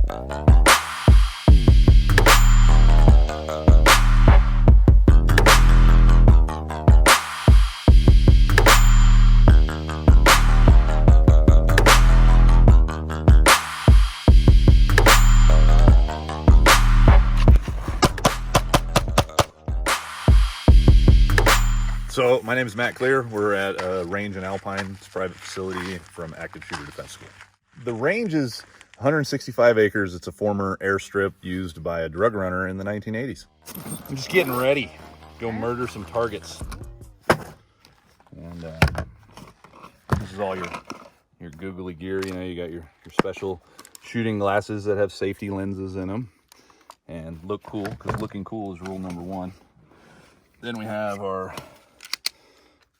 So my name is Matt Clear. We're at a range in Alpine. It's a private facility from Active Shooter Defense School. The range is 165 acres. It's a former airstrip used by a drug runner in the 1980s. I'm just getting ready. Go murder some targets. And this is all your googly gear. You know, you got your special shooting glasses that have safety lenses in them and look cool, because looking cool is rule number one. Then we have our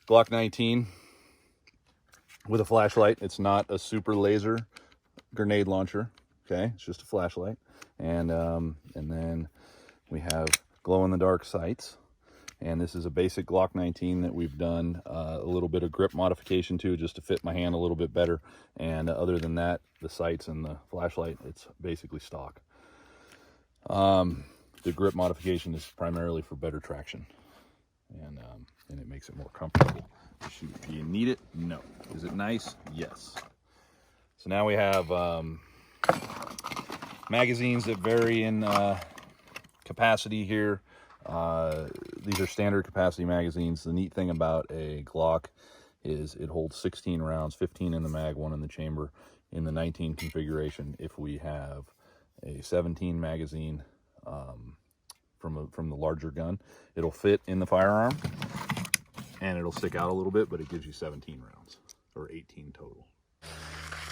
Glock 19 with a flashlight. It's not a super laser grenade launcher. Okay, it's just a flashlight. And then we have glow-in-the-dark sights. And this is a basic Glock 19 that we've done a little bit of grip modification to, just to fit my hand a little bit better. And other than that, the sights and the flashlight, it's basically stock. The grip modification is primarily for better traction. And it makes it more comfortable to shoot. Do you need it? No. Is it nice? Yes. So now we have magazines that vary in capacity here. These are standard capacity magazines. The neat thing about a Glock is it holds 16 rounds, 15 in the mag, 1 in the chamber, in the 19 configuration. If we have a 17 magazine from the larger gun, it'll fit in the firearm and it'll stick out a little bit, but it gives you 17 rounds or 18 total.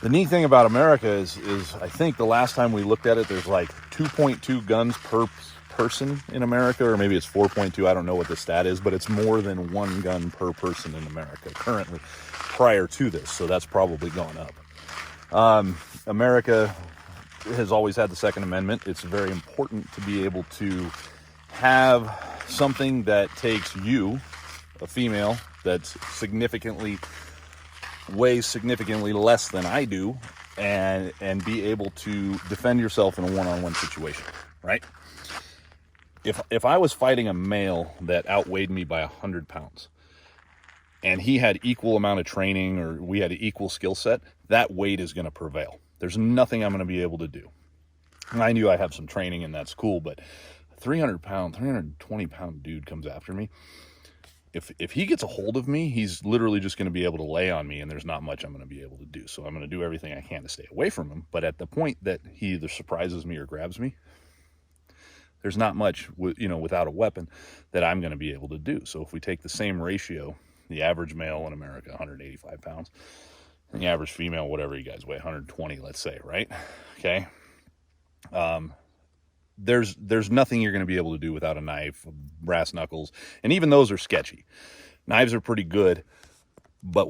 The neat thing about America is I think the last time we looked at it, there's like 2.2 guns per person in America, or maybe it's 4.2. I don't know what the stat is, but it's more than 1 gun per person in America currently, prior to this. So that's probably gone up. America has always had the Second Amendment. It's very important to be able to have something that takes you, a female, that's weighs significantly less than I do, and be able to defend yourself in a one-on-one situation, right? If I was fighting a male that outweighed me by 100 pounds, and he had equal amount of training, or we had an equal skill set, that weight is going to prevail. There's nothing I'm going to be able to do. And I knew I have some training, and that's cool, but 300-pound, 320-pound dude comes after me. If he gets a hold of me, he's literally just going to be able to lay on me, and there's not much I'm going to be able to do. So I'm going to do everything I can to stay away from him. But at the point that he either surprises me or grabs me, there's not much, without a weapon, that I'm going to be able to do. So if we take the same ratio, the average male in America, 185 pounds, and the average female, whatever you guys weigh, 120, let's say, right? Okay. There's nothing you're going to be able to do without a knife, brass knuckles, and even those are sketchy. Knives are pretty good, but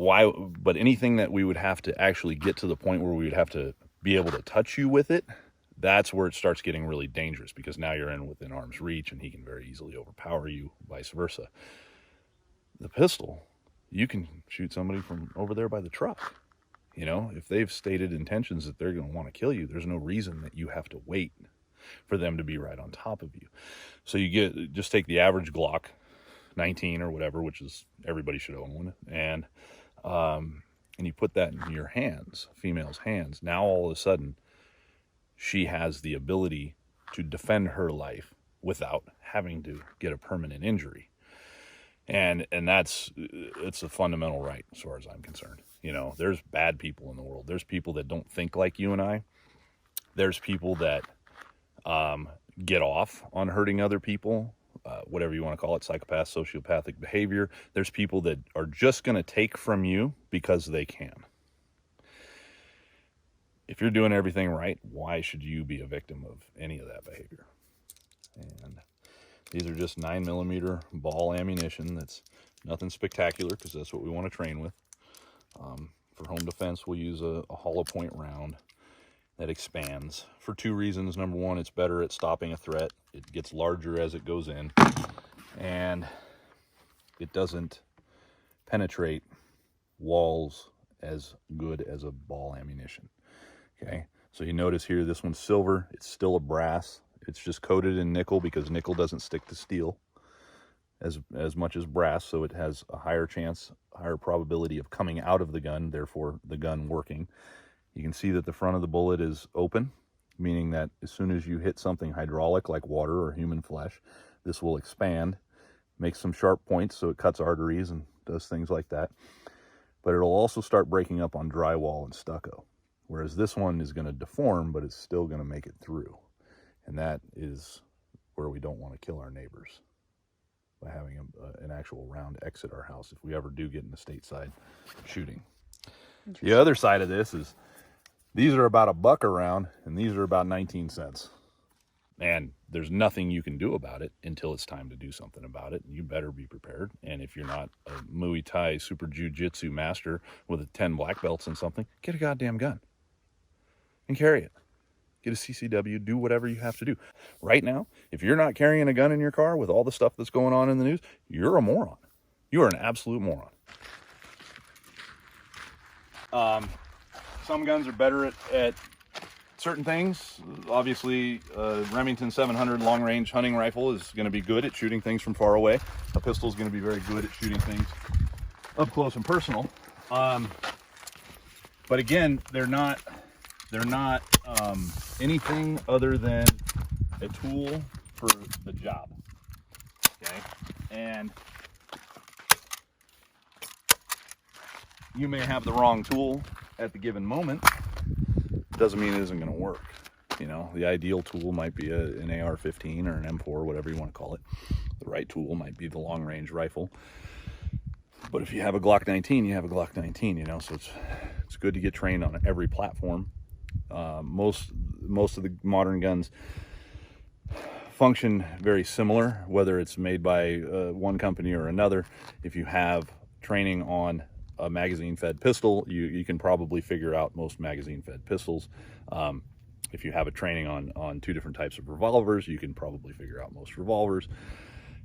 anything that we would have to actually get to the point where we would have to be able to touch you with it, that's where it starts getting really dangerous, because now you're within arm's reach, and he can very easily overpower you, vice versa. The pistol, you can shoot somebody from over there by the truck. If they've stated intentions that they're going to want to kill you, there's no reason that you have to wait for them to be right on top of you. So just take the average Glock 19 or whatever, which is, everybody should own one, and you put that in your hands, female's hands. Now all of a sudden, she has the ability to defend her life without having to get a permanent injury. And it's a fundamental right, as far as I'm concerned. There's bad people in the world. There's people that don't think like you and I. There's people that get off on hurting other people, whatever you want to call it, psychopath, sociopathic behavior. There's people that are just going to take from you because they can. If you're doing everything right, why should you be a victim of any of that behavior? And these are just 9mm ball ammunition. That's nothing spectacular, because that's what we want to train with. For home defense, we'll use a hollow point round that expands for 2 reasons. Number one, it's better at stopping a threat. It gets larger as it goes in, and it doesn't penetrate walls as good as a ball ammunition. Okay, So you notice here, this one's silver. It's still a brass. It's just coated in nickel because nickel doesn't stick to steel as much as brass, so it has a higher chance, higher probability of coming out of the gun, therefore the gun working. You can see that the front of the bullet is open, meaning that as soon as you hit something hydraulic like water or human flesh, this will expand, make some sharp points so it cuts arteries and does things like that. But it'll also start breaking up on drywall and stucco, whereas this one is going to deform, but it's still going to make it through. And that is where we don't want to kill our neighbors, by having an actual round exit our house if we ever do get in the stateside shooting. The other side of this is these are about $1 a round, and these are about 19 cents. And there's nothing you can do about it until it's time to do something about it. You better be prepared. And if you're not a Muay Thai super jiu-jitsu master with 10 black belts and something, get a goddamn gun and carry it. Get a CCW, do whatever you have to do. Right now, if you're not carrying a gun in your car with all the stuff that's going on in the news, you're a moron. You are an absolute moron. Some guns are better at certain things. Obviously, Remington 700 long-range hunting rifle is going to be good at shooting things from far away. A pistol is going to be very good at shooting things up close and personal. But again, they're not anything other than a tool for the job. Okay, and you may have the wrong tool at the given moment. Doesn't mean it isn't going to work. You know, the ideal tool might be an AR-15 or an M4, whatever you want to call it. The right tool might be the long-range rifle. But if you have a Glock 19, you have a Glock 19. You know, so it's good to get trained on every platform. Most of the modern guns function very similar, whether it's made by one company or another. If you have training on a magazine-fed pistol, you can probably figure out most magazine-fed pistols. If you have a training on 2 different types of revolvers, you can probably figure out most revolvers.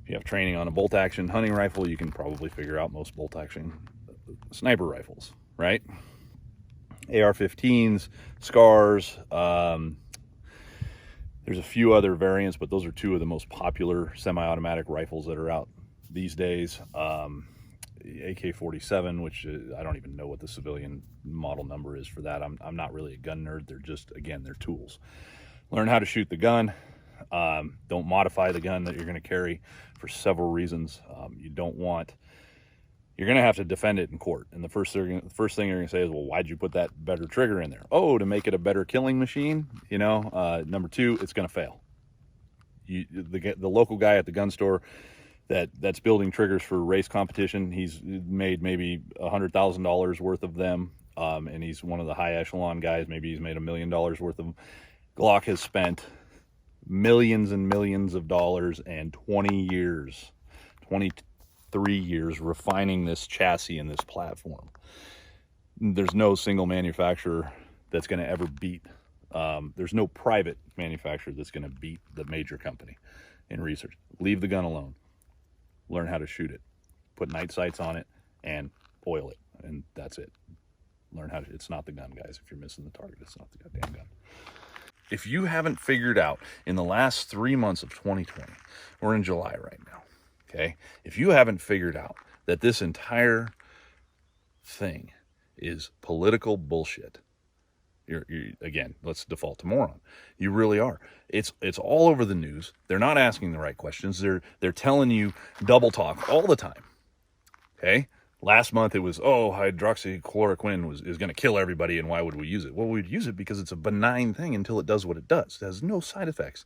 If you have training on a bolt-action hunting rifle, you can probably figure out most bolt-action sniper rifles, right? AR-15s, SCARs, there's a few other variants, but those are 2 of the most popular semi-automatic rifles that are out these days. AK-47, which I don't even know what the civilian model number is for that. I'm not really a gun nerd. They're just, again, they're tools. Learn how to shoot the gun. Don't modify the gun that you're going to carry for several reasons. You're going to have to defend it in court. And the first thing you're going to say is, well, why'd you put that better trigger in there? Oh, to make it a better killing machine. You know, number 2, it's going to fail. The local guy at the gun store that's building triggers for race competition, he's made maybe $100,000 worth of them, and he's one of the high echelon guys. Maybe he's made $1 million worth of them. Glock has spent millions and millions of dollars and 23 years refining this chassis and this platform. There's no single manufacturer that's going to ever beat. There's no private manufacturer that's going to beat the major company in research. Leave the gun alone. Learn how to shoot it. Put night sights on it and oil it, and that's it. Learn how to. It's not the gun, guys. If you're missing the target, it's not the goddamn gun. If you haven't figured out in the last 3 months of 2020, we're in July right now, okay? If you haven't figured out that this entire thing is political bullshit, you're again, let's default to moron. You really are. It's all over the news. They're not asking the right questions. They're telling you double talk all the time. Okay? Last month it was, hydroxychloroquine is going to kill everybody, and why would we use it? Well, we'd use it because it's a benign thing until it does what it does. It has no side effects.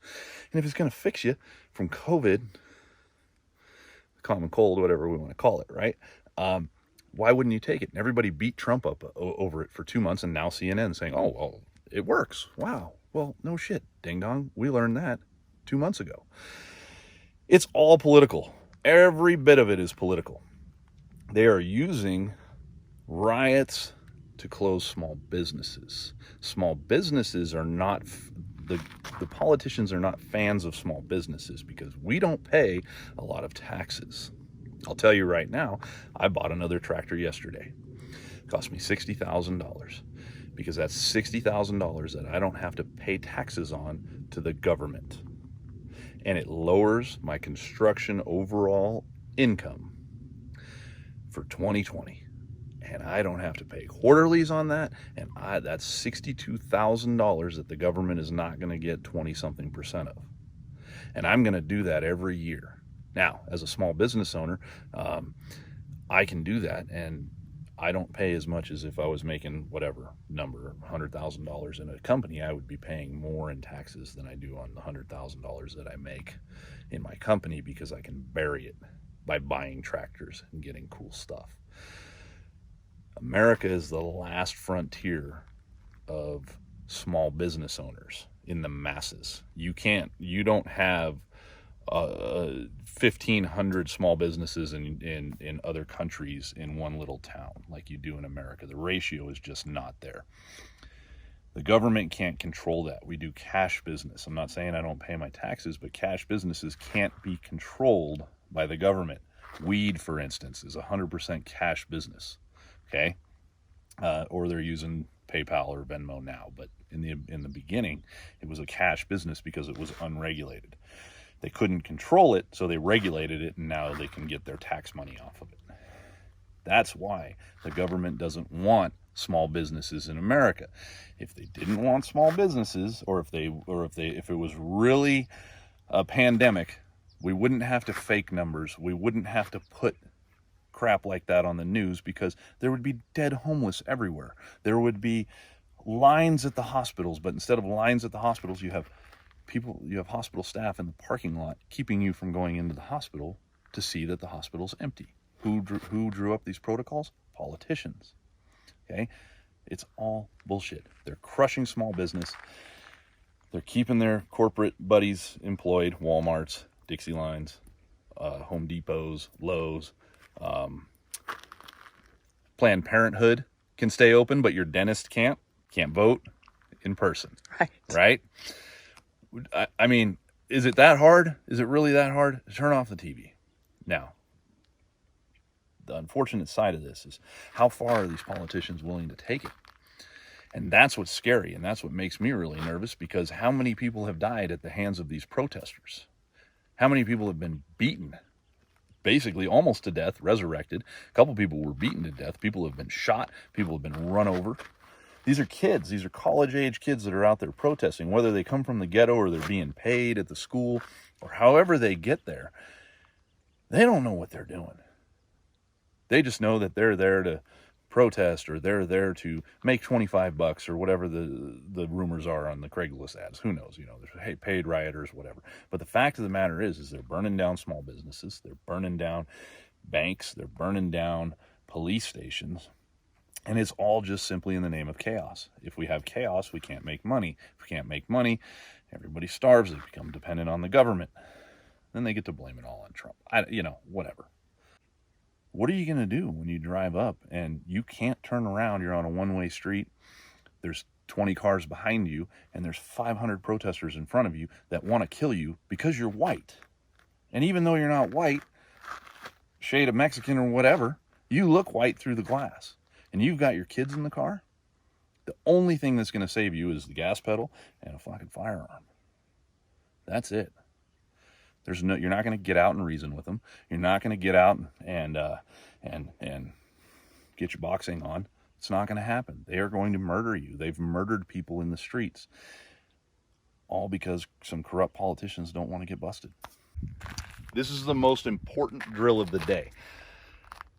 And if it's going to fix you from COVID, common cold, whatever we want to call it, right? Why wouldn't you take it? And everybody beat Trump up over it for 2 months, and now CNN saying, oh, well, it works. Wow. Well, no shit, ding dong. We learned that 2 months ago. It's all political. Every bit of it is political. They are using riots to close small businesses. Small businesses are not, the politicians are not fans of small businesses because we don't pay a lot of taxes. I'll tell you right now, I bought another tractor yesterday. It cost me $60,000. because that's $60,000 that I don't have to pay taxes on to the government. And it lowers my construction overall income for 2020. And I don't have to pay quarterlies on that. And that's $62,000 that the government is not going to get 20-something% of. And I'm going to do that every year. Now, as a small business owner, I can do that, and I don't pay as much as if I was making whatever number, $100,000 in a company. I would be paying more in taxes than I do on the $100,000 that I make in my company, because I can bury it by buying tractors and getting cool stuff. America is the last frontier of small business owners in the masses. You don't have 1,500 small businesses in other countries in one little town like you do in America. The ratio is just not there. The government can't control that. We do cash business. I'm not saying I don't pay my taxes, but cash businesses can't be controlled by the government. Weed, for instance, is 100% cash business. Okay, or they're using PayPal or Venmo now, but in the beginning, it was a cash business because it was unregulated. They couldn't control it, so they regulated it, and now they can get their tax money off of it. That's why the government doesn't want small businesses in America. If they didn't want small businesses, or if it was really a pandemic, we wouldn't have to fake numbers. We wouldn't have to put crap like that on the news, because there would be dead homeless everywhere. There would be lines at the hospitals, but instead of lines at the hospitals, you have hospital staff in the parking lot keeping you from going into the hospital to see that the hospital's empty. Who drew up these protocols? Politicians. Okay? It's all bullshit. They're crushing small business. They're keeping their corporate buddies employed, Walmarts, Dixie Lines, Home Depots, Lowe's. Planned Parenthood can stay open, but your dentist can't vote in person. Right? I mean, is it that hard? Is it really that hard? Turn off the TV. Now, the unfortunate side of this is, how far are these politicians willing to take it? And that's what's scary, and that's what makes me really nervous, because how many people have died at the hands of these protesters? How many people have been beaten, basically almost to death, resurrected? A couple people were beaten to death. People have been shot. People have been run over. These are kids. These are college-age kids that are out there protesting, whether they come from the ghetto or they're being paid at the school or however they get there. They don't know what they're doing. They just know that they're there to protest, or they're there to make $25 or whatever the rumors are on the Craigslist ads. Who knows? There's paid rioters, whatever. But the fact of the matter is they're burning down small businesses. They're burning down banks. They're burning down police stations. And it's all just simply in the name of chaos. If we have chaos, we can't make money. If we can't make money, everybody starves. They become dependent on the government. Then they get to blame it all on Trump. Whatever. What are you going to do when you drive up and you can't turn around? You're on a one-way street. There's 20 cars behind you, and there's 500 protesters in front of you that want to kill you because you're white. And even though you're not white, shade of Mexican or whatever, you look white through the glass. And you've got your kids in the car. The only thing that's going to save you is the gas pedal and a fucking firearm. That's it. You're not going to get out and reason with them. You're not going to get out and get your boxing on. It's not going to happen. They are going to murder you. They've murdered people in the streets, all because some corrupt politicians don't want to get busted. This is the most important drill of the day.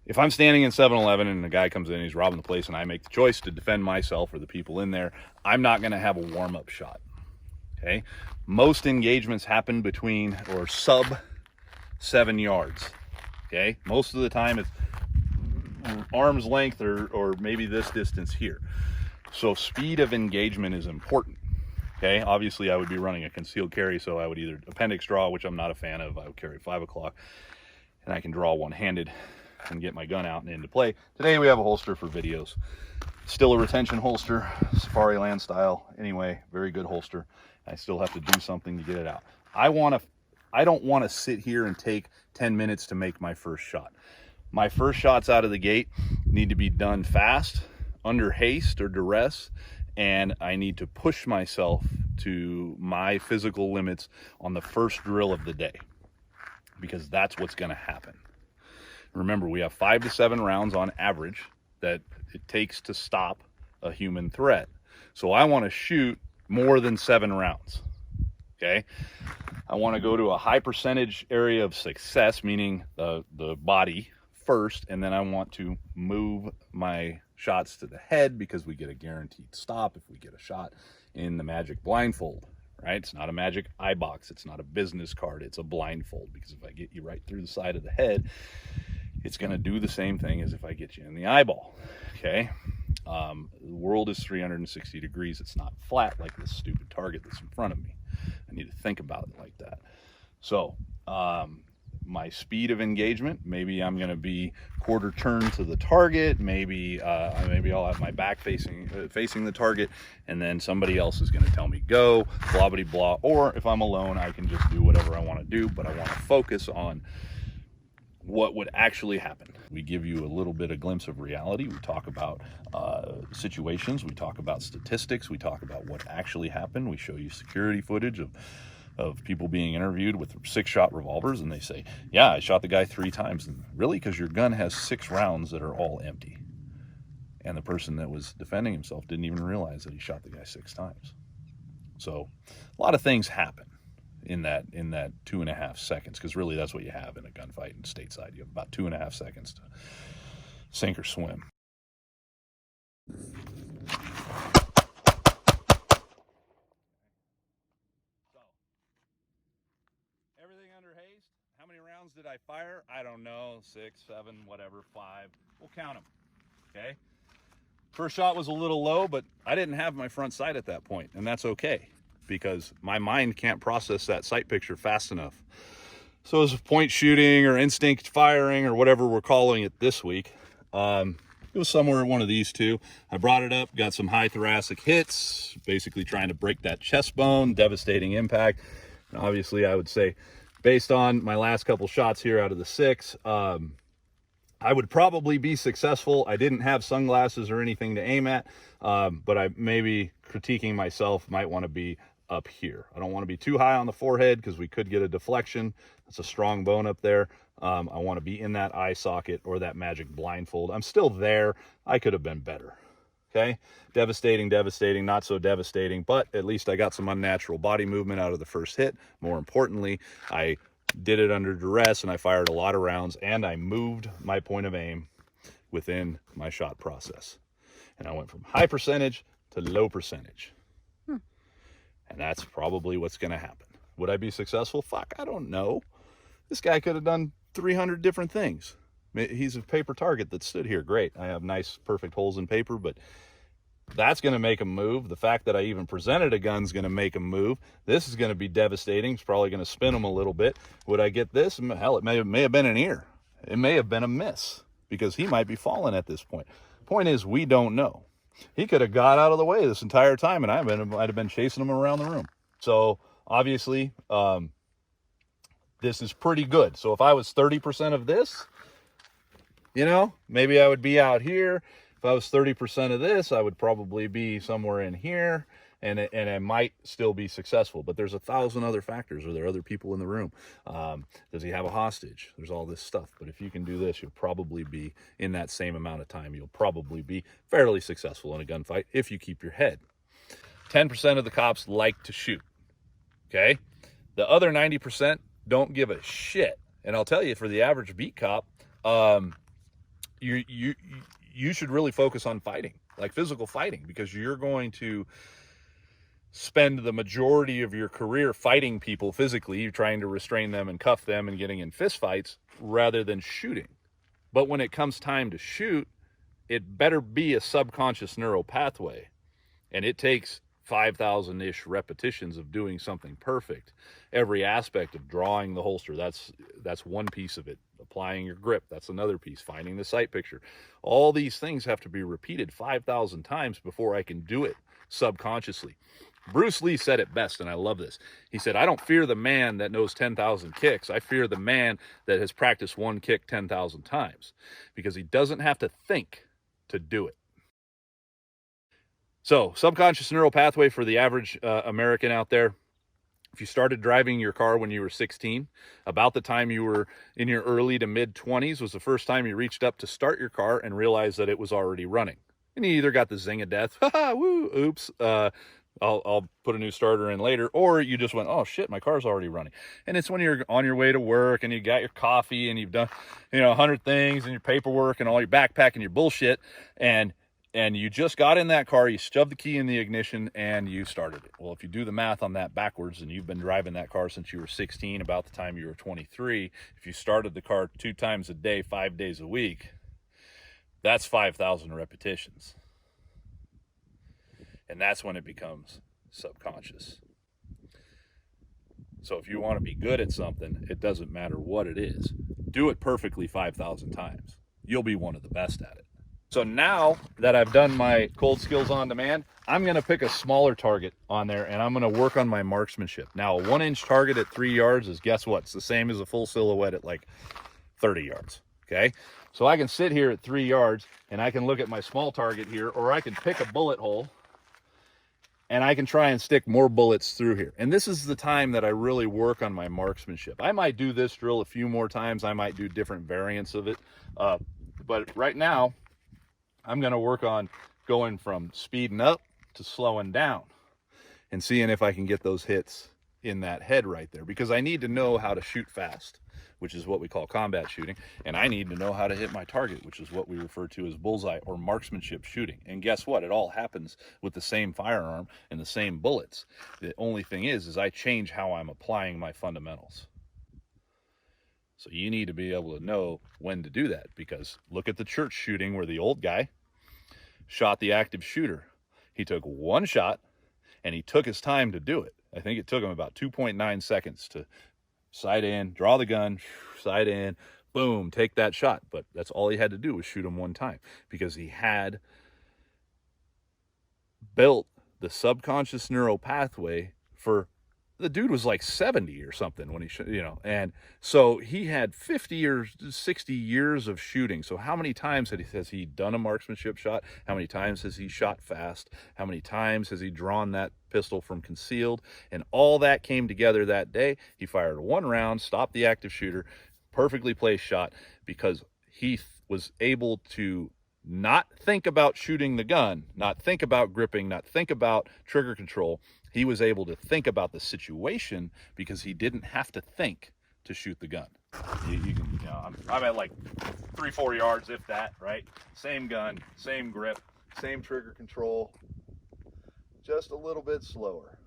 If I'm standing in 7-Eleven and a guy comes in and he's robbing the place, and I make the choice to defend myself or the people in there, I'm not going to have a warm-up shot. Okay? Most engagements happen between or sub 7 yards. Okay? Most of the time it's arm's length or maybe this distance here. So speed of engagement is important. Okay? Obviously I would be running a concealed carry, so I would either appendix draw, which I'm not a fan of. I would carry 5 o'clock, and I can draw one-handed and get my gun out and into play. Today we have a holster for videos. Still a retention holster, Safariland style. Anyway, very good holster. I still have to do something to get it out. I don't want to sit here and take 10 minutes to make my first shot. My first shots out of the gate need to be done fast. under haste or duress, and I need to push myself to my physical limits on the first drill of the day, because that's what's going to happen. Remember, we have 5 to 7 rounds on average that it takes to stop a human threat. So I want to shoot more than 7 rounds. Okay, I want to go to a high percentage area of success, meaning the body first, and then I want to move my shots to the head, because we get a guaranteed stop if we get a shot in the magic blindfold, right? It's not a magic eye box, it's not a business card, it's a blindfold, because if I get you right through the side of the head, it's going to do the same thing as if I get you in the eyeball. Okay, the world is 360 degrees. It's not flat like this stupid target that's in front of me. I need to think about it like that. So my speed of engagement, maybe I'm going to be quarter turn to the target, maybe I'll have my back facing the target, and then somebody else is going to tell me go, blah blah blah. Or if I'm alone, I can just do whatever I want to do, but I want to focus on what would actually happen. We give you a little bit of glimpse of reality. We talk about situations, we talk about statistics, we talk about what actually happened. We show you security footage of people being interviewed with 6-shot revolvers, and they say, yeah, I shot the guy 3 times. And really? Because your gun has 6 rounds that are all empty. And the person that was defending himself didn't even realize that he shot the guy 6 times. So a lot of things happen in that 2.5 seconds, because really that's what you have in a gunfight in stateside. You have about 2.5 seconds to sink or swim. So everything under haste. How many rounds did I fire? I don't know, 6, 7, whatever, 5. We'll count them. Okay, first shot was a little low, but I didn't have my front sight at that point, and that's okay, because my mind can't process that sight picture fast enough. So as point shooting or instinct firing or whatever we're calling it this week, it was somewhere in one of these two. I brought it up, got some high thoracic hits, basically trying to break that chest bone, devastating impact. And obviously I would say, based on my last couple shots here out of the 6, I would probably be successful. I didn't have sunglasses or anything to aim at, but I maybe critiquing myself might want to be up here. I don't want to be too high on the forehead, because we could get a deflection. It's a strong bone up there. I want to be in that eye socket or that magic blindfold. I'm still there. I could have been better. Okay, devastating, not so devastating, but at least I got some unnatural body movement out of the first hit. More importantly, I did it under duress, and I fired a lot of rounds, and I moved my point of aim within my shot process. And I went from high percentage to low percentage. And that's probably what's going to happen. Would I be successful? Fuck, I don't know. This guy could have done 300 different things. He's a paper target that stood here. Great. I have nice, perfect holes in paper, but that's going to make him move. The fact that I even presented a gun is going to make him move. This is going to be devastating. It's probably going to spin him a little bit. Would I get this? Hell, it may have been an ear. It may have been a miss, because he might be falling at this point. Point is, we don't know. He could have got out of the way this entire time, and I'd have been chasing him around the room. So obviously, this is pretty good. So if I was 30% of this, maybe I would be out here. If I was 30% of this, I would probably be somewhere in here, and I might still be successful. But there's 1,000 other factors. Are there other people in the room? Does he have a hostage? There's all this stuff. But if you can do this, you'll probably be, in that same amount of time, you'll probably be fairly successful in a gunfight if you keep your head. 10% of the cops like to shoot. Okay? The other 90% don't give a shit. And I'll tell you, for the average beat cop, you should really focus on fighting, like physical fighting, because you're going to spend the majority of your career fighting people physically. You're trying to restrain them and cuff them and getting in fist fights rather than shooting. But when it comes time to shoot, it better be a subconscious neural pathway. And it takes 5,000-ish repetitions of doing something perfect. Every aspect of drawing the holster, that's one piece of it. Applying your grip, that's another piece. Finding the sight picture. All these things have to be repeated 5,000 times before I can do it subconsciously. Bruce Lee said it best, and I love this. He said, I don't fear the man that knows 10,000 kicks. I fear the man that has practiced one kick 10,000 times, because he doesn't have to think to do it. So subconscious neural pathway for the average American out there. If you started driving your car when you were 16, about the time you were in your early to mid 20s was the first time you reached up to start your car and realized that it was already running. And you either got the zing of death, haha, woo, oops, I'll put a new starter in later, or you just went, oh shit, my car's already running. And it's when you're on your way to work and you got your coffee and you've done, 100 things and your paperwork and all your backpack and your bullshit, and you just got in that car, you shoved the key in the ignition, and you started it. Well, if you do the math on that backwards, and you've been driving that car since you were 16, about the time you were 23, if you started the car 2 times a day, 5 days a week, that's 5,000 repetitions. And that's when it becomes subconscious. So if you want to be good at something, it doesn't matter what it is. Do it perfectly 5,000 times. You'll be one of the best at it. So now that I've done my cold skills on demand, I'm going to pick a smaller target on there and I'm going to work on my marksmanship. Now, a 1-inch target at 3 yards is, guess what? It's the same as a full silhouette at like 30 yards. Okay. So I can sit here at 3 yards and I can look at my small target here, or I can pick a bullet hole and I can try and stick more bullets through here. And this is the time that I really work on my marksmanship. I might do this drill a few more times. I might do different variants of it. But right now, I'm going to work on going from speeding up to slowing down and seeing if I can get those hits in that head right there, because I need to know how to shoot fast, which is what we call combat shooting. And I need to know how to hit my target, which is what we refer to as bullseye or marksmanship shooting. And guess what? It all happens with the same firearm and the same bullets. The only thing is I change how I'm applying my fundamentals. So you need to be able to know when to do that, because look at the church shooting where the old guy shot the active shooter. He took one shot and he took his time to do it. I think it took him about 2.9 seconds to sight in, draw the gun, sight in, boom, take that shot. But that's all he had to do was shoot him one time, because he had built the subconscious neural pathway for, the dude was like 70 or something when he, and so he had 50 or 60 years of shooting. So how many times has he done a marksmanship shot? How many times has he shot fast? How many times has he drawn that pistol from concealed? And all that came together that day. He fired one round, stopped the active shooter, perfectly placed shot, because he was able to not think about shooting the gun, not think about gripping, not think about trigger control. He was able to think about the situation because he didn't have to think to shoot the gun. You can, I'm at like 3-4 yards, if that, right? Same gun, same grip, same trigger control, just a little bit slower.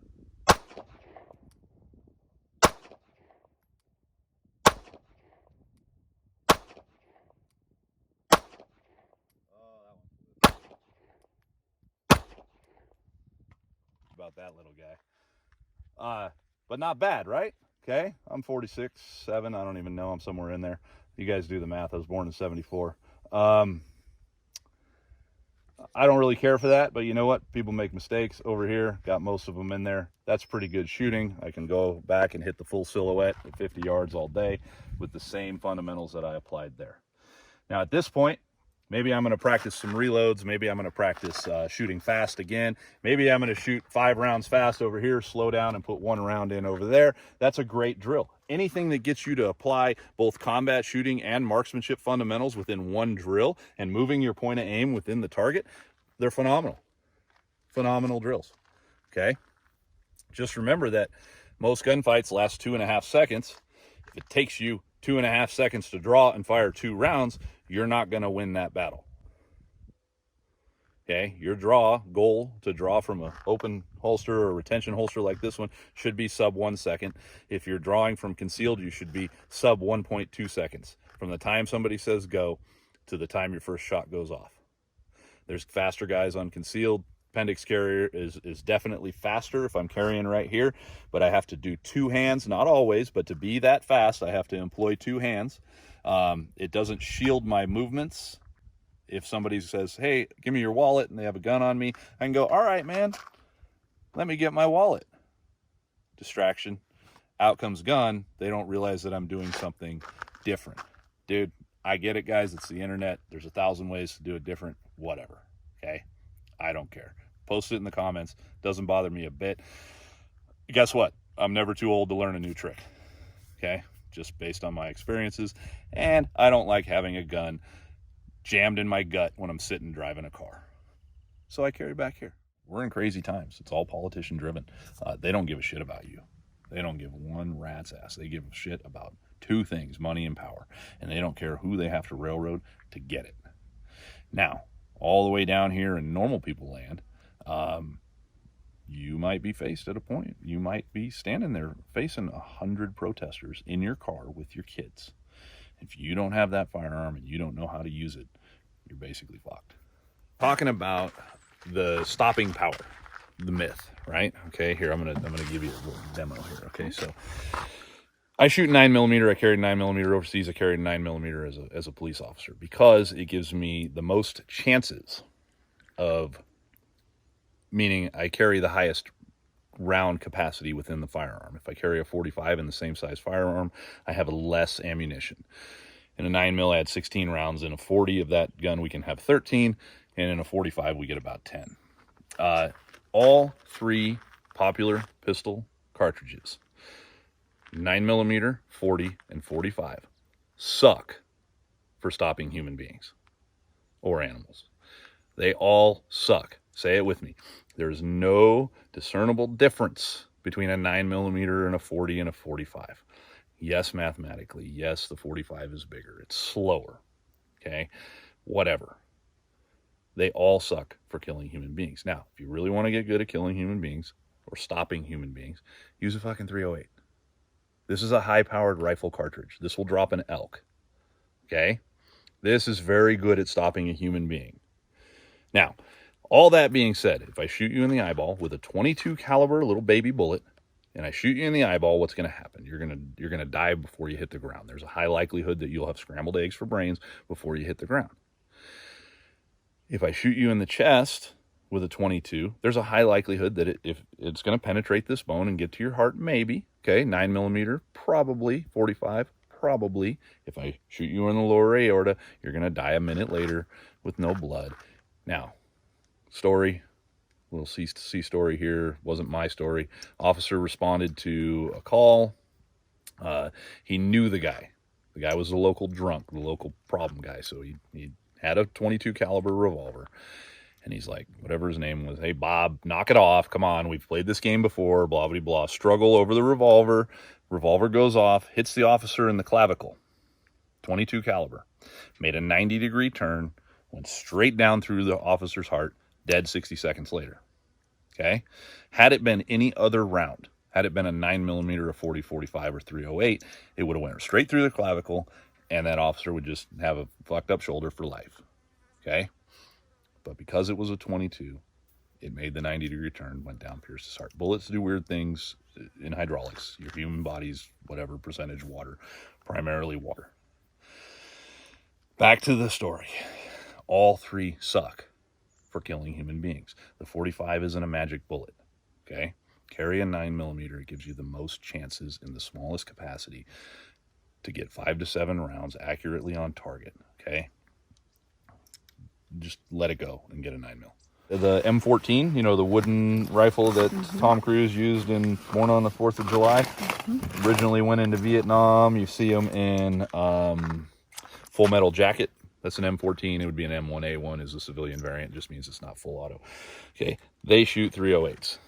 About that little guy, but not bad, right? Okay, I'm 46, 7, I don't even know, I'm somewhere in there. You guys do the math. I was born in 74. I don't really care for that, but you know what? People make mistakes. Over here, got most of them in there. That's pretty good shooting. I can go back and hit the full silhouette at 50 yards all day with the same fundamentals that I applied there. Now at this point, maybe I'm going to practice some reloads. Maybe I'm going to practice shooting fast again. Maybe I'm going to shoot 5 rounds fast over here, slow down and put 1 round in over there. That's a great drill. Anything that gets you to apply both combat shooting and marksmanship fundamentals within one drill and moving your point of aim within the target, they're phenomenal. Phenomenal drills. Okay? Just remember that most gunfights last 2.5 seconds. If it takes you 2.5 seconds to draw and fire 2 rounds, you're not going to win that battle. Okay, your goal to draw from an open holster or retention holster like this one should be sub 1 second. If you're drawing from concealed, you should be sub 1.2 seconds from the time somebody says go to the time your first shot goes off. There's faster guys on concealed. Appendix carrier is definitely faster if I'm carrying right here, but I have to do 2 hands, not always, but to be that fast, I have to employ 2 hands. It doesn't shield my movements. If somebody says, hey, give me your wallet, and they have a gun on me, I can go, all right, man, let me get my wallet. Distraction. Out comes gun. They don't realize that I'm doing something different. Dude, I get it, guys. It's the internet. There's 1,000 ways to do it different. Whatever. Okay? I don't care. Post it in the comments. Doesn't bother me a bit. Guess what? I'm never too old to learn a new trick. Okay? Just based on my experiences. And I don't like having a gun jammed in my gut when I'm sitting driving a car. So I carry back here. We're in crazy times. It's all politician driven. They don't give a shit about you. They don't give one rat's ass. They give a shit about two things, money and power. And they don't care who they have to railroad to get it. Now, all the way down here in normal people land, you might be faced at a point. You might be standing there facing 100 protesters in your car with your kids. If you don't have that firearm and you don't know how to use it, you're basically fucked. Talking about the stopping power, the myth, right? Okay, here I'm gonna give you a little demo here. Okay, so I shoot 9mm. I carried 9mm overseas. I carried 9mm as a police officer because it gives me the most chances of, meaning I carry the highest round capacity within the firearm. If I carry a 45 in the same size firearm, I have less ammunition. In a 9mm, I had 16 rounds. In a 40 of that gun, we can have 13, and in a 45, we get about 10. All three popular pistol cartridges, 9mm, 40, and 45, suck for stopping human beings or animals. They all suck. Say it with me. There's no discernible difference between a 9mm and a 40 and a 45. Yes, mathematically. Yes, the 45 is bigger. It's slower. Okay? Whatever. They all suck for killing human beings. Now, if you really want to get good at killing human beings or stopping human beings, use a fucking 308. This is a high-powered rifle cartridge. This will drop an elk. Okay? This is very good at stopping a human being. Now, all that being said, if I shoot you in the eyeball with a .22 caliber little baby bullet, and I shoot you in the eyeball, what's going to happen? You're going to die before you hit the ground. There's a high likelihood that you'll have scrambled eggs for brains before you hit the ground. If I shoot you in the chest with a .22, there's a high likelihood that if it's going to penetrate this bone and get to your heart, maybe. Okay, 9mm, probably. 45, probably. If I shoot you in the lower aorta, you're going to die a minute later with no blood. Now, story, little C story here, wasn't my story. Officer responded to a call. He knew the guy. The guy was a local drunk, the local problem guy. So he had a .22 caliber revolver. And he's like, whatever his name was, hey, Bob, knock it off. Come on, we've played this game before, blah, blah, blah. Struggle over the revolver. Revolver goes off, hits the officer in the clavicle. .22 caliber. Made a 90-degree turn, went straight down through the officer's heart, dead 60 seconds later. Okay? Had it been any other round, had it been a 9mm, a 40, 45, or 308, it would have went straight through the clavicle, and that officer would just have a fucked up shoulder for life. Okay? But because it was a .22, it made the 90-degree turn, went down, pierced his heart. Bullets do weird things in hydraulics. Your human body's whatever percentage water, primarily water. Back to the story. All three suck for killing human beings. The 45 isn't a magic bullet. Okay? Carry a 9mm. It gives you the most chances in the smallest capacity to get 5 to 7 rounds accurately on target. Okay? Just let it go and get a 9mm. The M14, you know, the wooden rifle that Tom Cruise used in Born on the 4th of July, originally went into Vietnam. You see them in Full Metal Jacket. That's an M14. It would be an M1A1 is a civilian variant. Just means it's not full auto. Okay, they shoot 308s.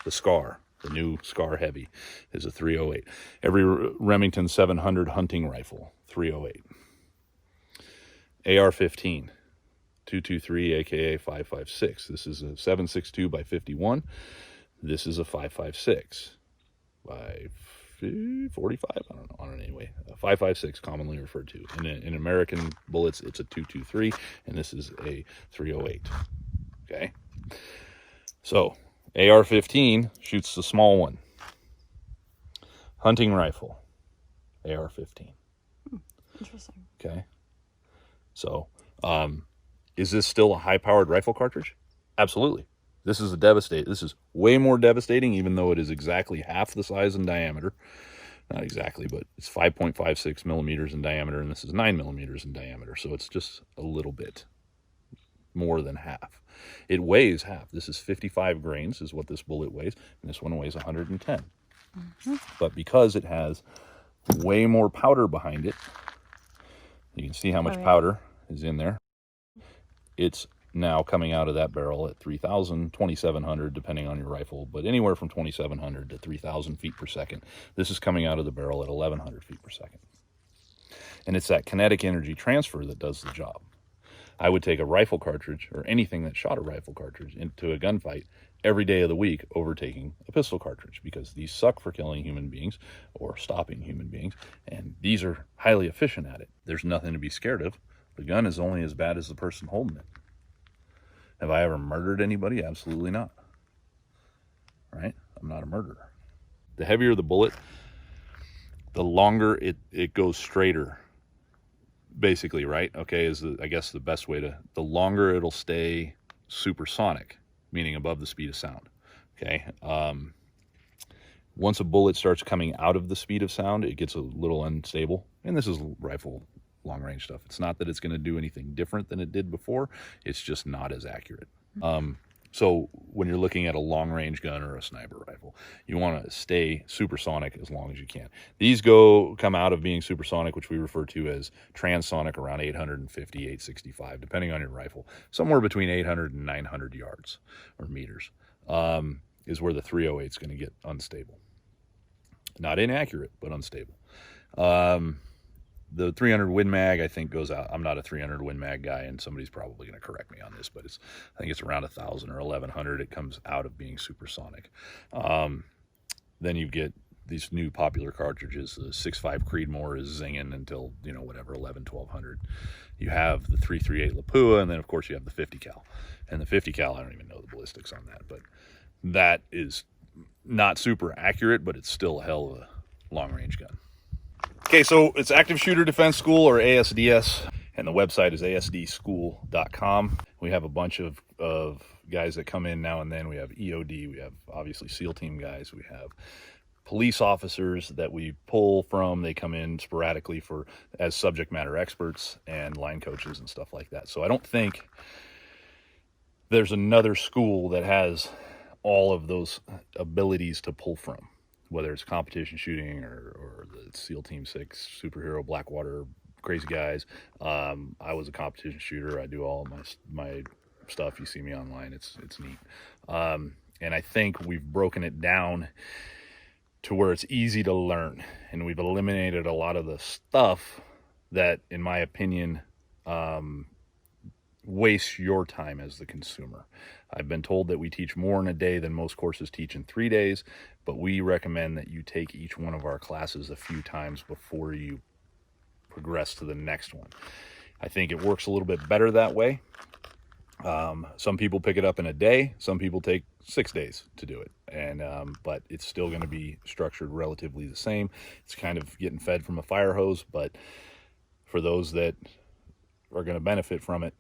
The Scar, the new Scar Heavy, is a 308. Every Remington 700 hunting rifle, 308. AR-15. 223, aka 5.56. This is a 7.62 by 51. This is a 5.56 by 45. I don't know. Anyway, 5.56 commonly referred to. In American bullets, it's a 223, and this is a 308. Okay. So AR-15 shoots the small one. Hunting rifle, AR-15. Interesting. Okay. So, is this still a high-powered rifle cartridge? Absolutely. This is This is way more devastating, even though it is exactly half the size in diameter. Not exactly, but it's 5.56 millimeters in diameter, and this is 9 millimeters in diameter. So it's just a little bit more than half. It weighs half. This is 55 grains is what this bullet weighs, and this one weighs 110. But because it has way more powder behind it, you can see how much powder is in there. It's now coming out of that barrel at 3,000, 2,700, depending on your rifle, but anywhere from 2,700 to 3,000 feet per second. This is coming out of the barrel at 1,100 feet per second. And it's that kinetic energy transfer that does the job. I would take a rifle cartridge or anything that shot a rifle cartridge into a gunfight every day of the week over taking a pistol cartridge, because these suck for killing human beings or stopping human beings, and these are highly efficient at it. There's nothing to be scared of. The gun is only as bad as the person holding it. Have I ever murdered anybody? Absolutely not. Right? I'm not a murderer. The heavier the bullet, the longer it goes straighter. Basically, right? Okay, is I guess the best way to, the longer it'll stay supersonic, meaning above the speed of sound. Okay. Once a bullet starts coming out of the speed of sound, it gets a little unstable. And this is rifle long range stuff. It's not that it's going to do anything different than it did before. It's just not as accurate. So when you're looking at a long range gun or a sniper rifle, you want to stay supersonic as long as you can. These come out of being supersonic, which we refer to as transonic, around 850, 865, depending on your rifle. Somewhere between 800 and 900 yards or meters is where the 308 is going to get unstable. Not inaccurate, but unstable. The 300 Win Mag, I think, goes out. I'm not a 300 Win Mag guy, and somebody's probably going to correct me on this, but I think it's around 1,000 or 1,100. It comes out of being supersonic. Then you get these new popular cartridges. The 6.5 Creedmoor is zinging until, whatever, 1,100, 1,200. You have the 338 Lapua, and then, of course, you have the 50 cal. And the 50 cal, I don't even know the ballistics on that, but that is not super accurate, but it's still a hell of a long-range gun. Okay, so it's Active Shooter Defense School, or ASDS, and the website is asdschool.com. We have a bunch of guys that come in now and then. We have EOD, we have obviously SEAL team guys, we have police officers that we pull from. They come in sporadically as subject matter experts, and line coaches and stuff like that. So I don't think there's another school that has all of those abilities to pull from, whether it's competition shooting or the SEAL Team 6, superhero, Blackwater, crazy guys. I was a competition shooter. I do all my stuff. You see me online. It's neat. And I think we've broken it down to where it's easy to learn, and we've eliminated a lot of the stuff that, in my opinion, wastes your time as the consumer. I've been told that we teach more in a day than most courses teach in 3 days, but we recommend that you take each one of our classes a few times before you progress to the next one. I think it works a little bit better that way. Some people pick it up in a day. Some people take 6 days to do it. But it's still going to be structured relatively the same. It's kind of getting fed from a fire hose, but for those that are going to benefit from it,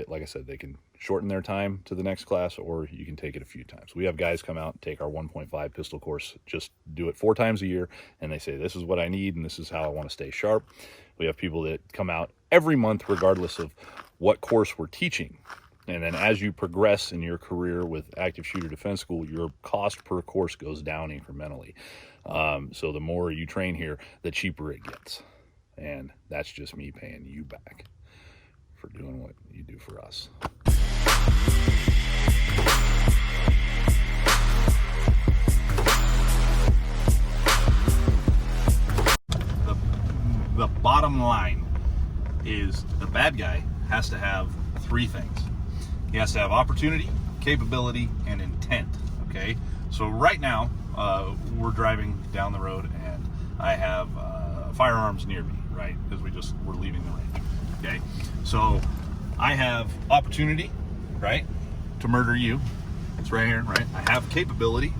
like I said, they can shorten their time to the next class, or you can take it a few times. We have guys come out and take our 1.5 pistol course, just do it 4 times a year, and they say, this is what I need, and this is how I want to stay sharp. We have people that come out every month, regardless of what course we're teaching. And then as you progress in your career with Active Shooter Defense School, your cost per course goes down incrementally. So the more you train here, the cheaper it gets. And that's just me paying you back for doing what you do for us. The bottom line is the bad guy has to have 3 things. He has to have opportunity, capability, and intent. Okay, so right now we're driving down the road and I have firearms near me, right? Because we're leaving the range. Okay, so I have opportunity, right, to murder you. It's right here, right? I have capability,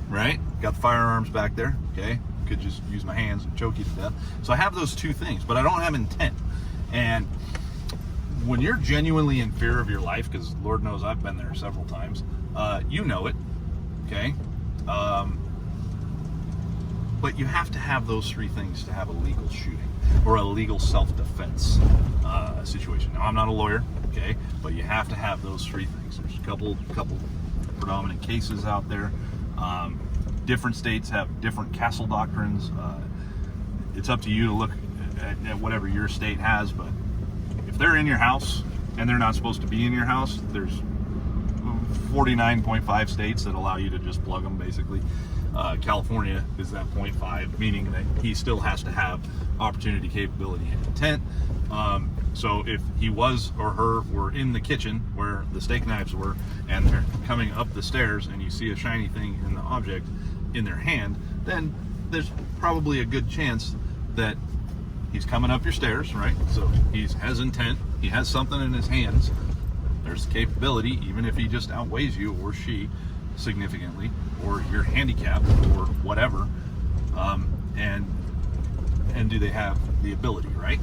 right? Got the firearms back there. Okay, could just use my hands and choke you to death. So I have those 2 things, but I don't have intent. And when you're genuinely in fear of your life, because Lord knows I've been there several times, you know it, okay? But you have to have those 3 things to have a legal shooting or a legal self-defense situation. Now, I'm not a lawyer, okay? But you have to have those three things. There's a couple predominant cases out there. Different states have different castle doctrines. It's up to you to look at whatever your state has, but if they're in your house and they're not supposed to be in your house, there's 49.5 states that allow you to just plug them, basically. California is that 0.5, meaning that he still has to have opportunity, capability, and intent. So if he was or her were in the kitchen where the steak knives were, and they're coming up the stairs and you see a shiny thing in the object in their hand, then there's probably a good chance that he's coming up your stairs, right? So he has intent, he has something in his hands, there's capability, even if he just outweighs you or she significantly, or you're handicapped or whatever, and do they have the ability, right?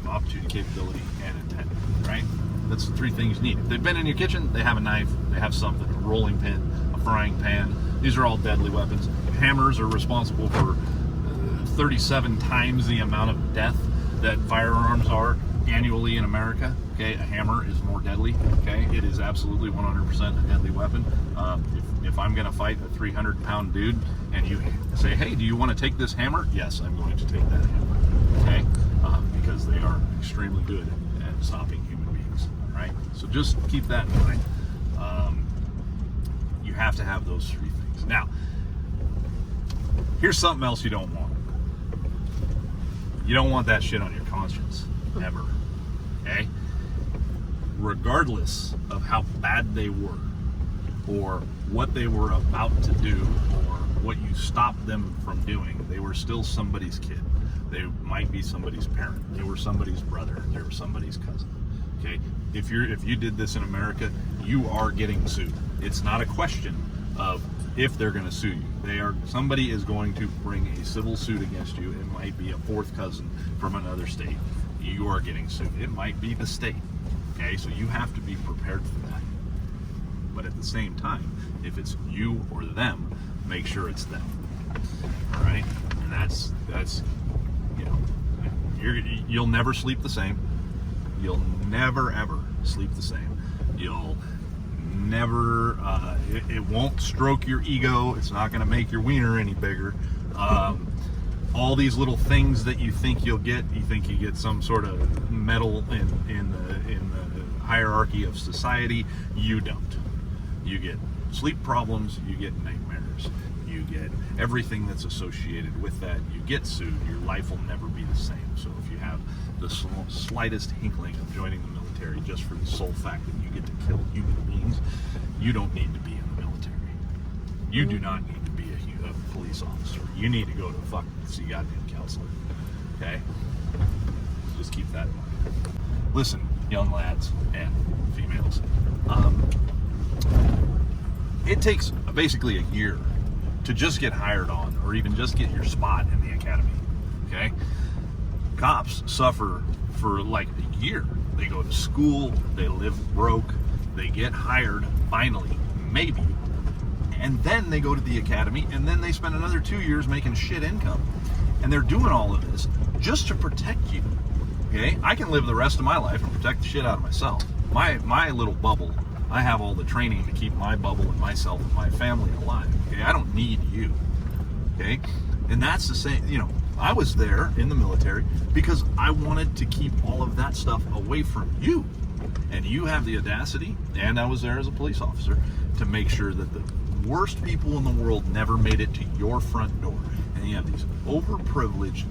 Opportunity, capability, and intent, right? That's the three things you need. If they've been in your kitchen, they have a knife, they have something, a rolling pin, a frying pan. These are all deadly weapons. Hammers are responsible for 37 times the amount of death that firearms are annually in America. Okay, a hammer is more deadly. Okay, it is absolutely 100% a deadly weapon. If I'm going to fight a 300-pound dude and you say, hey, do you want to take this hammer? Yes, I'm going to take that hammer. Okay, because they are extremely good at stopping human beings. Right, so just keep that in mind. You have to have those three things. Now, here's something else you don't want. You don't want that shit on your conscience, ever. Okay? Regardless of how bad they were, or what they were about to do, or what you stopped them from doing, they were still somebody's kid. They might be somebody's parent. They were somebody's brother. They were somebody's cousin. Okay? If you did this in America, you are getting sued. It's not a question of if they're going to sue you. Somebody is going to bring a civil suit against you. It might be a fourth cousin from another state. You are getting sued. It might be the state. Okay, so you have to be prepared for that. But at the same time, if it's you or them, make sure it's them. All right, and that's you'll never sleep the same. You'll never ever sleep the same. You'll never it won't stroke your ego. It's not going to make your wiener any bigger. All these little things that you think you'll get, you think you get some sort of medal in the hierarchy of society. You don't. You get sleep problems, you get nightmares, you get everything that's associated with that. You get sued, your life will never be the same. So if you have the slightest inkling of joining the military just for the sole fact that you get to kill human beings, you don't need to be in the military. You do not need to be a police officer. You need to go to see goddamn counselor. Okay? Just keep that in mind. Listen, young lads and females, it takes basically a year to just get hired on, or even just get your spot in the academy. Okay? Cops suffer for like a year. They go to school, they live broke, they get hired finally, maybe, and then they go to the academy, and then they spend another 2 years making shit income. And they're doing all of this just to protect you. Okay? I can live the rest of my life and protect the shit out of myself. My little bubble, I have all the training to keep my bubble and myself and my family alive. Okay? I don't need you. Okay? And that's the same, I was there in the military because I wanted to keep all of that stuff away from you. And you have the audacity, and I was there as a police officer, to make sure that the worst people in the world never made it to your front door. And you have these overprivileged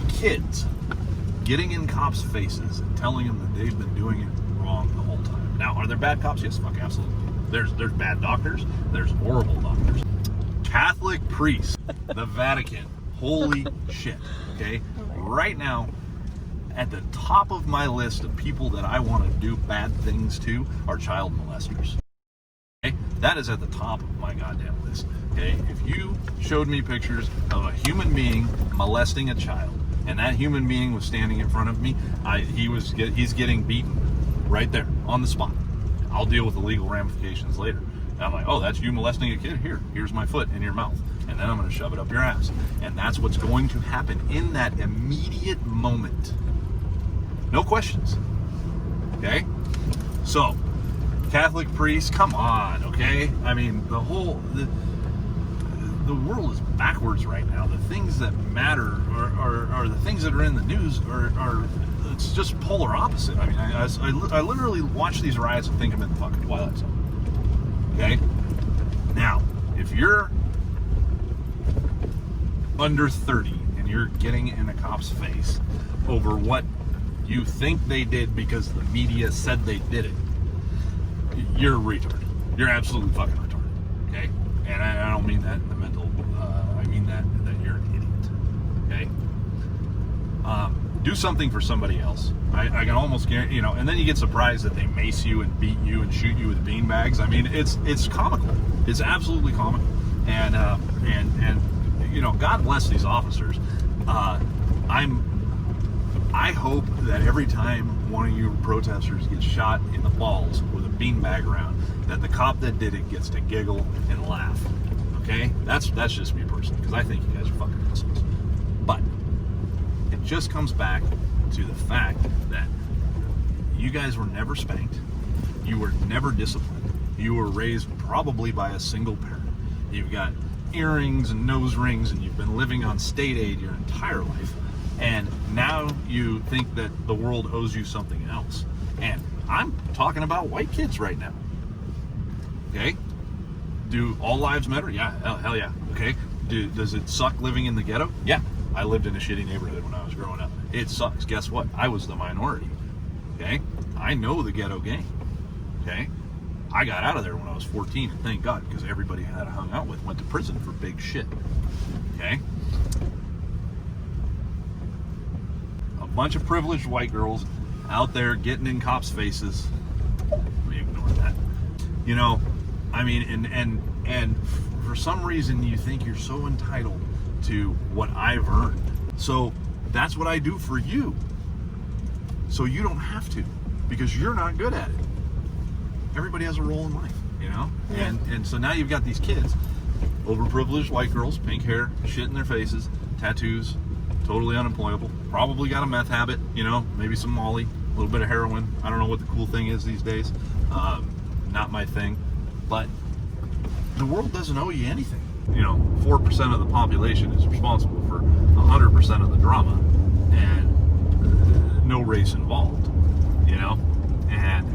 kids getting in cops' faces and telling them that they've been doing it wrong the whole time. Now, are there bad cops? Yes, fuck, absolutely. There's bad doctors. There's horrible doctors. Catholic priests, the Vatican. Holy shit. Okay? Right now, at the top of my list of people that I want to do bad things to are child molesters. Okay? That is at the top of my goddamn list. Okay? If you showed me pictures of a human being molesting a child, and that human being was standing in front of me, he's getting beaten right there on the spot. I'll deal with the legal ramifications later. And I'm like, oh, that's you molesting a kid? Here's my foot in your mouth. And then I'm going to shove it up your ass. And that's what's going to happen in that immediate moment. No questions. Okay? So, Catholic priests, come on, okay? I mean, the world is backwards right now. The things that matter are the things that are in the news are it's just polar opposite. I mean, I literally watch these riots and think I'm in the fucking Twilight Zone. Okay? Now, if you're under 30 and you're getting in a cop's face over what you think they did because the media said they did it, you're a retard. You're absolutely fucking retarded. Okay? And I don't mean that in the mental, I mean that you're an idiot. Okay? Do something for somebody else. I can almost guarantee, and then you get surprised that they mace you and beat you and shoot you with beanbags. I mean, it's comical. It's absolutely comical. And God bless these officers. I hope that every time one of you protesters gets shot in the balls with a beanbag round, that the cop that did it gets to giggle and laugh. Okay? That's just me personally, because I think you guys are fucking assholes. But it just comes back to the fact that you guys were never spanked. You were never disciplined. You were raised probably by a single parent. You've got earrings and nose rings, and you've been living on state aid your entire life. And now you think that the world owes you something else. And I'm talking about white kids right now. Okay? Do all lives matter? Yeah, hell yeah. Okay? Does it suck living in the ghetto? Yeah. I lived in a shitty neighborhood when I was growing up. It sucks. Guess what? I was the minority. Okay? I know the ghetto game. Okay? I got out of there when I was 14, and thank God, because everybody I hung out with went to prison for big shit. Okay? A bunch of privileged white girls out there getting in cops' faces. Let me ignore that. I mean, and for some reason you think you're so entitled to what I've earned. So that's what I do for you. So you don't have to, because you're not good at it. Everybody has a role in life, Yeah. And so now you've got these kids, overprivileged white girls, pink hair, shit in their faces, tattoos, totally unemployable, probably got a meth habit, maybe some Molly, a little bit of heroin. I don't know what the cool thing is these days. Not my thing. But the world doesn't owe you anything. 4% of the population is responsible for 100% of the drama, and no race involved, and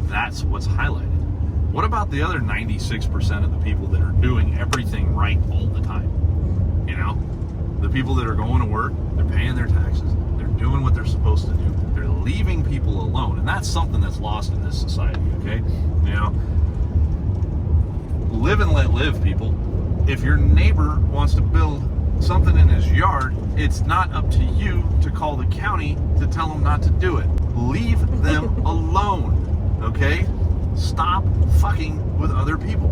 that's what's highlighted. What about the other 96% of the people that are doing everything right all the time? The people that are going to work, they're paying their taxes, they're doing what they're supposed to do, they're leaving people alone, and that's something that's lost in this society, okay? Live and let live, people. If your neighbor wants to build something in his yard, it's not up to you to call the county to tell them not to do it. Leave them alone, okay? Stop fucking with other people,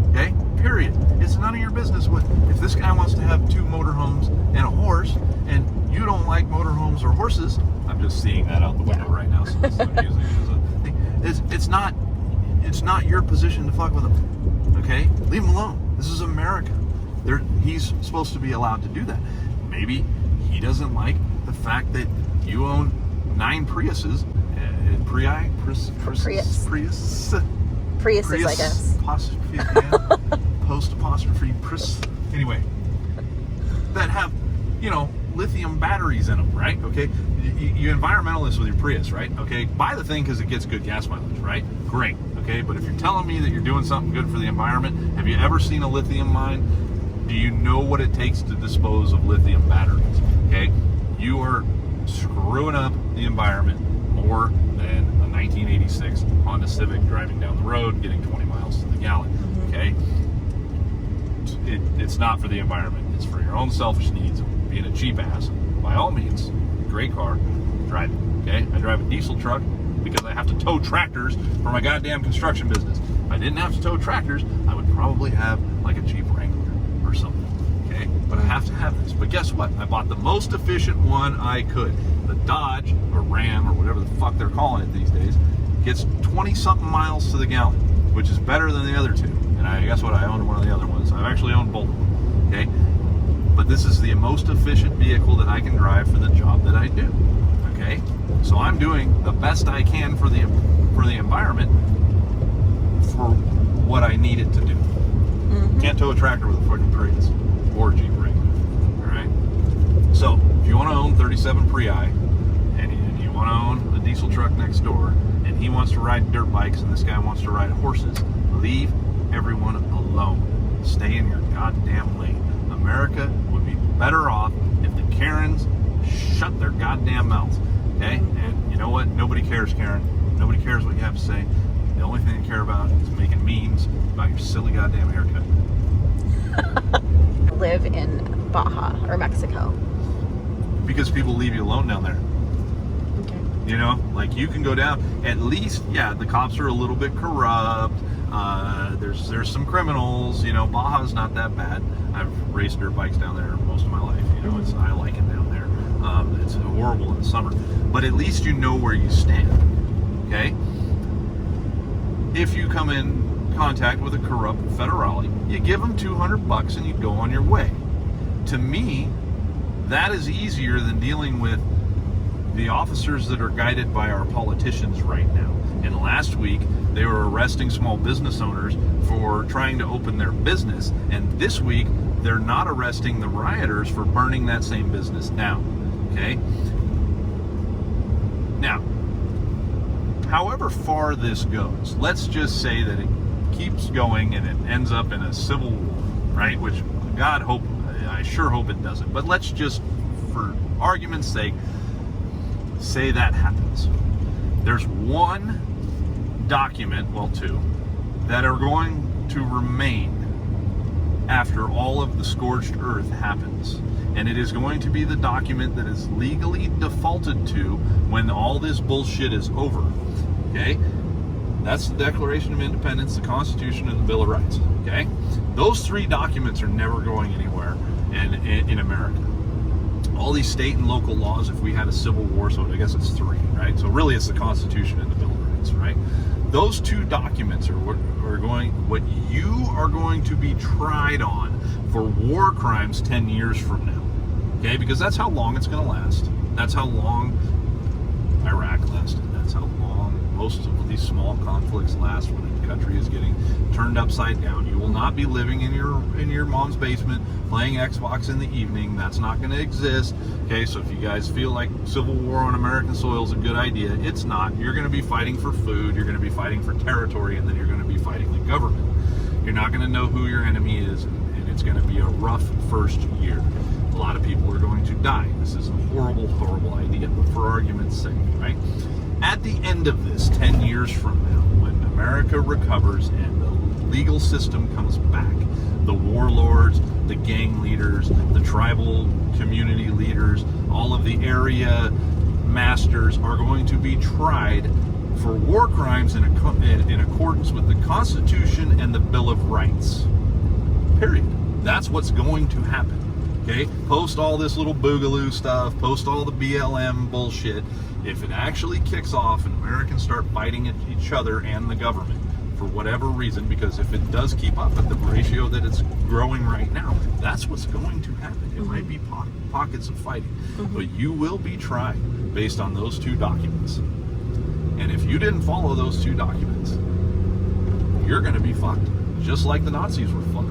okay? Period. It's none of your business what if this guy wants to have 2 motorhomes and a horse, and you don't like motorhomes or horses. I'm just seeing that out the window right now, so it's using it as a thing. It's not your position to fuck with him, okay? Leave him alone. This is America. He's supposed to be allowed to do that. Maybe he doesn't like the fact that you own 9 Priuses. Priuses, I guess. Apostrophe, yeah. Post apostrophe Prius. Anyway, that have, lithium batteries in them, right? Okay, you environmentalists with your Prius, right? Okay, buy the thing because it gets good gas mileage, right? Great. Okay, but if you're telling me that you're doing something good for the environment, have you ever seen a lithium mine? Do you know what it takes to dispose of lithium batteries? Okay, you are screwing up the environment more than a 1986 Honda Civic driving down the road getting 20 miles to the gallon. Okay, it's not for the environment. It's for your own selfish needs. Being a cheap ass, by all means, great car, drive it. Okay, I drive a diesel truck because I have to tow tractors for my goddamn construction business. If I didn't have to tow tractors, I would probably have like a Jeep Wrangler or something. Okay, but I have to have this. But guess what? I bought the most efficient one I could. The Dodge or Ram or whatever the fuck they're calling it these days gets 20-something miles to the gallon, which is better than the other two. And I guess what? I owned one of the other ones. I've actually owned both of them. Okay, but this is the most efficient vehicle that I can drive for the job that I do. Okay. Okay, so I'm doing the best I can for the environment for what I need it to do. Can't tow a tractor with a fucking Prius or a Jeep Wrangler. All right. So if you want to own 37 Prii and you want to own a diesel truck next door, and he wants to ride dirt bikes and this guy wants to ride horses, leave everyone alone. Stay in your goddamn lane. America would be better off if the Karens shut their goddamn mouths. Okay? And you know what? Nobody cares, Karen. Nobody cares what you have to say. The only thing they care about is making memes about your silly goddamn haircut. Live in Baja or Mexico. Because people leave you alone down there. Okay. You know, like you can go down. At least, yeah, the cops are a little bit corrupt. There's some criminals. You know, Baja's not that bad. I've raced dirt bikes down there most of my life. You know, I like it down there. It's horrible in the summer, but at least you know where you stand. Okay. If you come in contact with a corrupt federale, you give them $200 and you go on your way. To me, that is easier than dealing with the officers that are guided by our politicians right now. And last week, they were arresting small business owners for trying to open their business. And this week, they're not arresting the rioters for burning that same business down. Okay? Now, however far this goes, let's just say that it keeps going and it ends up in a civil war, right? Which I sure hope it doesn't. But let's just, for argument's sake, say that happens. There's one document, well, two, that are going to remain after all of the scorched earth happens. And it is going to be the document that is legally defaulted to when all this bullshit is over. Okay? That's the Declaration of Independence, the Constitution, and the Bill of Rights. Okay? Those three documents are never going anywhere in America. All these state and local laws, if we had a civil war, so I guess it's three, right? So really it's the Constitution and the Bill of Rights, right? Those two documents are what you are going to be tried on for war crimes 10 years from now. Okay? Because that's how long it's going to last. That's how long Iraq lasted. That's how long most of these small conflicts last when a country is getting turned upside down. You will not be living in your mom's basement playing Xbox in the evening. That's not going to exist. Okay, so if you guys feel like civil war on American soil is a good idea, it's not. You're going to be fighting for food, you're going to be fighting for territory, and then you're going to be fighting the government. You're not going to know who your enemy is, and it's going to be a rough first year. A lot of people are going to die. This is a horrible, horrible idea, but for argument's sake, right? At the end of this, 10 years from now, when America recovers and the legal system comes back, the warlords, the gang leaders, the tribal community leaders, all of the area masters are going to be tried for war crimes in accordance with the Constitution and the Bill of Rights. Period. That's what's going to happen. Okay? Post all this little boogaloo stuff, post all the BLM bullshit. If it actually kicks off and Americans start fighting each other and the government for whatever reason, because if it does keep up at the ratio that it's growing right now, that's what's going to happen. It might be pockets of fighting, but you will be tried based on those two documents. And if you didn't follow those two documents, you're going to be fucked, just like the Nazis were fucked.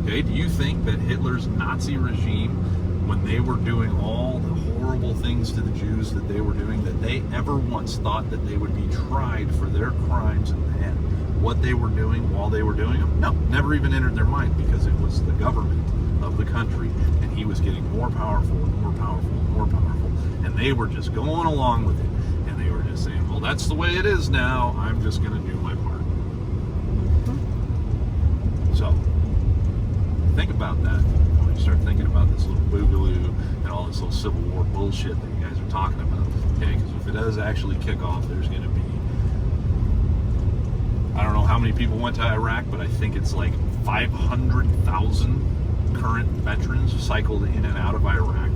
Okay? Do you think that Hitler's Nazi regime, when they were doing all the horrible things to the Jews that they were doing, that they ever once thought that they would be tried for their crimes and what they were doing while they were doing them? No, never even entered their mind, because it was the government of the country, and he was getting more powerful and more powerful and more powerful, and they were just going along with it, and they were just saying, well, that's the way it is now, I'm just going to do my part. So, think about that when you start thinking about this little boogaloo and all this little Civil War bullshit that you guys are talking about. Okay, because if it does actually kick off, there's going to be, I don't know how many people went to Iraq, but I think it's like 500,000 current veterans cycled in and out of Iraq.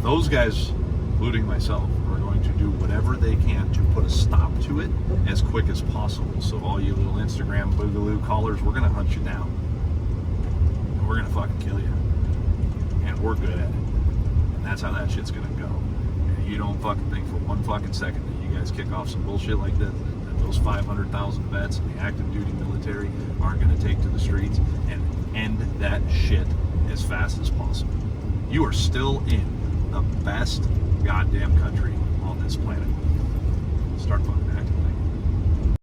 Those guys, including myself, are going to do whatever they can to put a stop to it as quick as possible. So all you little Instagram boogaloo callers, we're going to hunt you down. And we're going to fucking kill you. And we're good at it. And that's how that shit's going to go. And you don't fucking think for one fucking second that you guys kick off some bullshit like that, that those 500,000 vets in the active duty military aren't going to take to the streets and end that shit as fast as possible. You are still in the best goddamn country